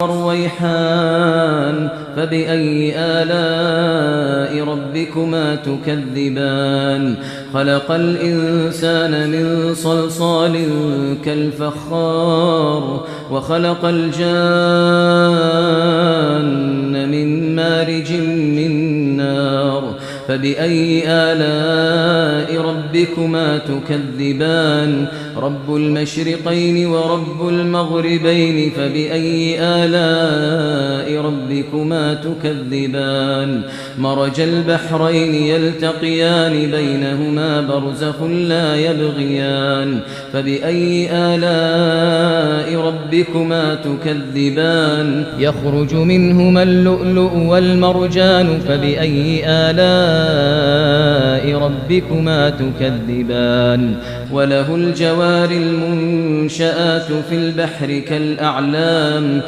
والريحان فبأي آلاء ربكما تكذبان خلق الإنسان من صلصال كالفخار وخلق الجان من مارج من نار فبأي آلاء ربكما تكذبان رب المشرقين ورب المغربين فبأي آلاء ربكما تكذبان مرج البحرين يلتقيان بينهما برزخ لا يبغيان فبأي آلاء ربكما تكذبان يخرج منهما اللؤلؤ والمرجان فبأي آلاء ربكما تكذبان وله الجوار المنشآت في البحر كالأعلام